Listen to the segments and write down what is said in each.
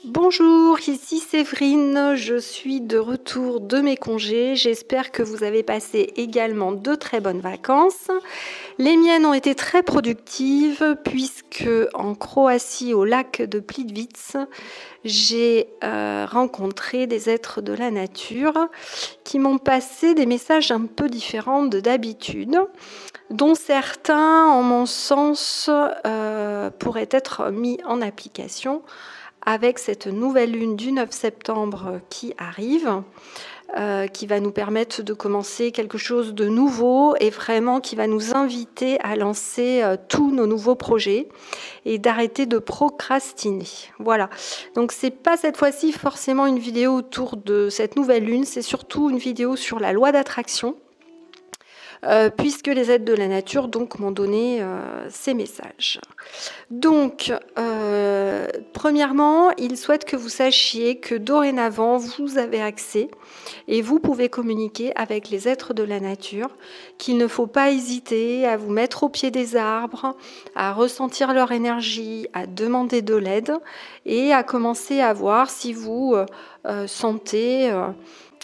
Bonjour, ici Séverine, je suis de retour de mes congés. J'espère que vous avez passé également de très bonnes vacances. Les miennes ont été très productives puisque en Croatie, au lac de Plitvice, j'ai rencontré des êtres de la nature qui m'ont passé des messages un peu différents de d'habitude, dont certains, en mon sens, pourraient être mis en application avec cette nouvelle lune du 9 septembre qui arrive, qui va nous permettre de commencer quelque chose de nouveau et vraiment qui va nous inviter à lancer tous nos nouveaux projets et d'arrêter de procrastiner. Voilà. Donc c'est pas cette fois-ci forcément une vidéo autour de cette nouvelle lune, c'est surtout une vidéo sur la loi d'attraction. Puisque les êtres de la nature donc m'ont donné ces messages. Donc, premièrement, ils souhaitent que vous sachiez que dorénavant, vous avez accès et vous pouvez communiquer avec les êtres de la nature, qu'il ne faut pas hésiter à vous mettre au pied des arbres, à ressentir leur énergie, à demander de l'aide et à commencer à voir si vous sentez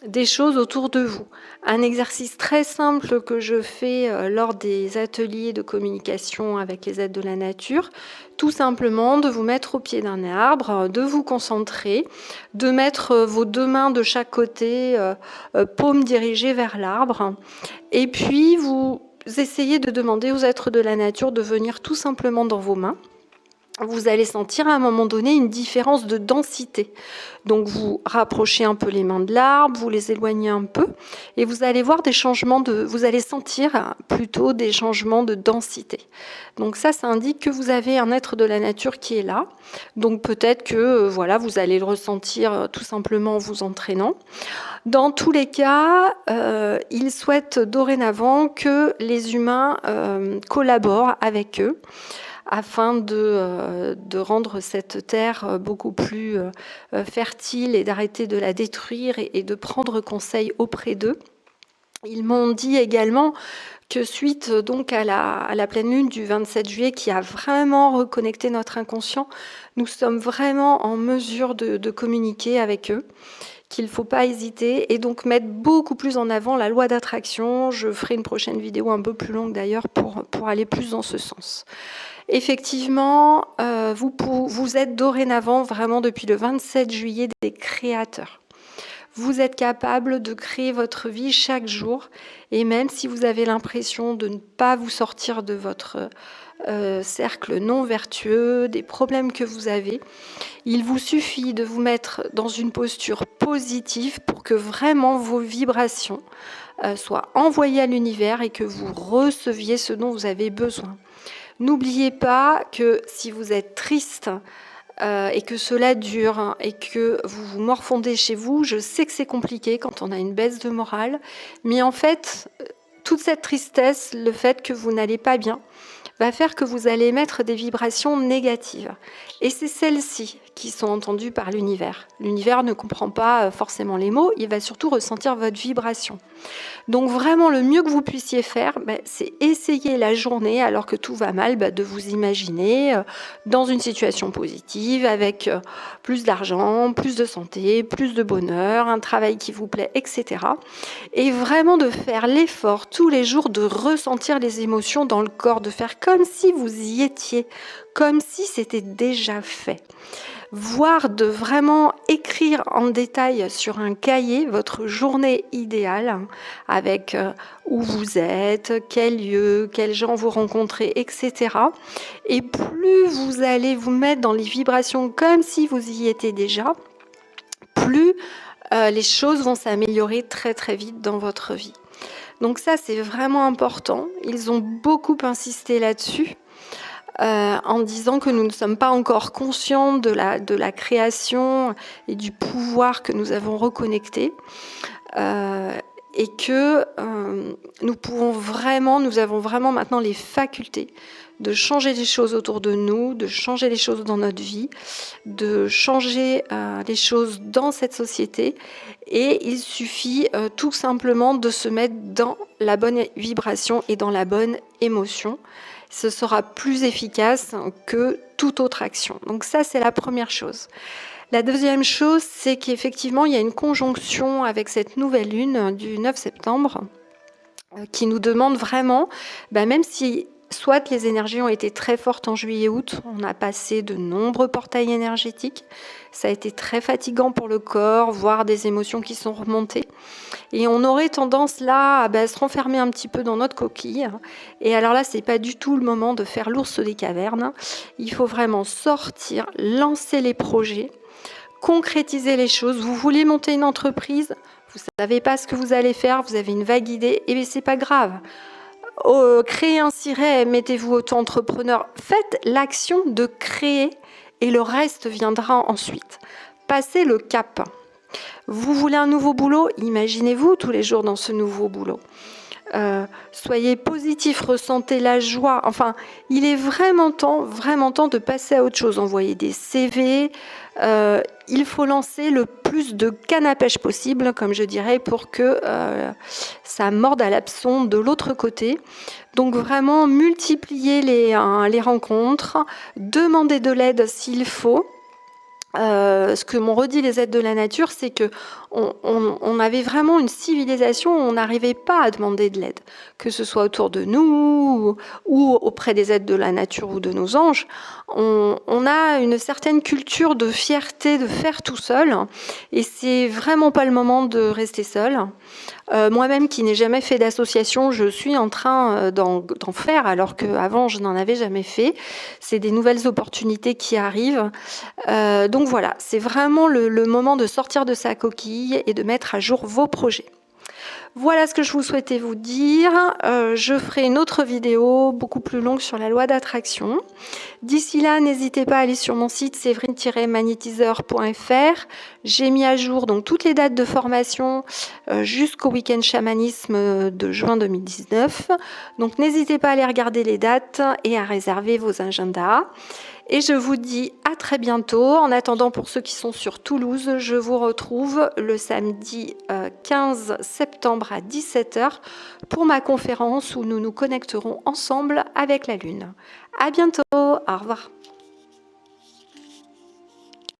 des choses autour de vous. Un exercice très simple que je fais lors des ateliers de communication avec les êtres de la nature, tout simplement de vous mettre au pied d'un arbre, de vous concentrer, de mettre vos deux mains de chaque côté, paumes dirigées vers l'arbre, et puis vous essayez de demander aux êtres de la nature de venir tout simplement dans vos mains. Vous allez sentir à un moment donné une différence de densité. Donc vous rapprochez un peu les mains de l'arbre, vous les éloignez un peu et vous allez voir des changements vous allez sentir plutôt des changements de densité. Donc ça indique que vous avez un être de la nature qui est là. Donc peut-être que voilà, vous allez le ressentir tout simplement en vous entraînant. Dans tous les cas, ils souhaitent dorénavant que les humains collaborent avec eux, afin de rendre cette terre beaucoup plus fertile et d'arrêter de la détruire et de prendre conseil auprès d'eux. Ils m'ont dit également que suite donc à la pleine lune du 27 juillet qui a vraiment reconnecté notre inconscient, nous sommes vraiment en mesure de communiquer avec eux, qu'il ne faut pas hésiter et donc mettre beaucoup plus en avant la loi d'attraction. Je ferai une prochaine vidéo un peu plus longue d'ailleurs pour aller plus dans ce sens. Effectivement, vous êtes dorénavant, vraiment depuis le 27 juillet, des créateurs. Vous êtes capable de créer votre vie chaque jour et même si vous avez l'impression de ne pas vous sortir de votre cercle non vertueux, des problèmes que vous avez, il vous suffit de vous mettre dans une posture positive pour que vraiment vos vibrations soient envoyées à l'univers et que vous receviez ce dont vous avez besoin. N'oubliez pas que si vous êtes triste et que cela dure et que vous vous morfondez chez vous, je sais que c'est compliqué quand on a une baisse de morale, mais en fait, toute cette tristesse, le fait que vous n'allez pas bien, va faire que vous allez émettre des vibrations négatives. Et c'est celles-ci qui sont entendues par l'univers. L'univers ne comprend pas forcément les mots, il va surtout ressentir votre vibration. Donc vraiment, le mieux que vous puissiez faire, c'est essayer la journée, alors que tout va mal, de vous imaginer dans une situation positive, avec plus d'argent, plus de santé, plus de bonheur, un travail qui vous plaît, etc. Et vraiment de faire l'effort tous les jours de ressentir les émotions dans le corps, de faire comme si vous y étiez, comme si c'était déjà fait. Voire de vraiment écrire en détail sur un cahier votre journée idéale, avec où vous êtes, quel lieu, quels gens vous rencontrez, etc. Et plus vous allez vous mettre dans les vibrations comme si vous y étiez déjà, plus les choses vont s'améliorer très très vite dans votre vie. Donc ça, c'est vraiment important. Ils ont beaucoup insisté là-dessus. En disant que nous ne sommes pas encore conscients de la création et du pouvoir que nous avons reconnecté, et que nous avons vraiment maintenant les facultés de changer les choses autour de nous, de changer les choses dans notre vie, de changer les choses dans cette société. Et il suffit tout simplement de se mettre dans la bonne vibration et dans la bonne émotion. Ce sera plus efficace que toute autre action. Donc ça, c'est la première chose. La deuxième chose, c'est qu'effectivement, il y a une conjonction avec cette nouvelle lune du 9 septembre qui nous demande vraiment, même si soit les énergies ont été très fortes en juillet-août, on a passé de nombreux portails énergétiques, ça a été très fatigant pour le corps, voire des émotions qui sont remontées. Et on aurait tendance là à se renfermer un petit peu dans notre coquille. Et alors là, c'est pas du tout le moment de faire l'ours des cavernes. Il faut vraiment sortir, lancer les projets, concrétiser les choses. Vous voulez monter une entreprise, vous savez pas ce que vous allez faire, vous avez une vague idée, et bien c'est pas grave. Créez un siret, mettez-vous auto-entrepreneur, faites l'action de créer et le reste viendra ensuite. Passez le cap. Vous voulez un nouveau boulot, imaginez-vous tous les jours dans ce nouveau boulot. Soyez positif, ressentez la joie. Enfin, il est vraiment temps de passer à autre chose. Envoyer des CV. Il faut lancer le plus de canne à pêche possible, comme je dirais, pour que ça morde à l'hameçon de l'autre côté. Donc vraiment, multiplier les rencontres, demander de l'aide s'il faut. Ce que m'ont redit les êtres de la nature, c'est que on avait vraiment une civilisation où on n'arrivait pas à demander de l'aide, que ce soit autour de nous ou auprès des êtres de la nature ou de nos anges. On a une certaine culture de fierté de faire tout seul, et c'est vraiment pas le moment de rester seul. Moi-même qui n'ai jamais fait d'association, je suis en train d'en faire, alors qu'avant je n'en avais jamais fait. C'est des nouvelles opportunités qui arrivent. Donc voilà, c'est vraiment le moment de sortir de sa coquille et de mettre à jour vos projets. Voilà ce que je vous souhaitais vous dire. Je ferai une autre vidéo beaucoup plus longue sur la loi d'attraction. D'ici là, n'hésitez pas à aller sur mon site séverine-magnétiseur.fr. J'ai mis à jour donc toutes les dates de formation jusqu'au week-end chamanisme de juin 2019. Donc n'hésitez pas à aller regarder les dates et à réserver vos agendas. Et je vous dis à très bientôt. En attendant, pour ceux qui sont sur Toulouse, je vous retrouve le samedi 15 septembre à 17h pour ma conférence où nous nous connecterons ensemble avec la Lune. À bientôt, au revoir.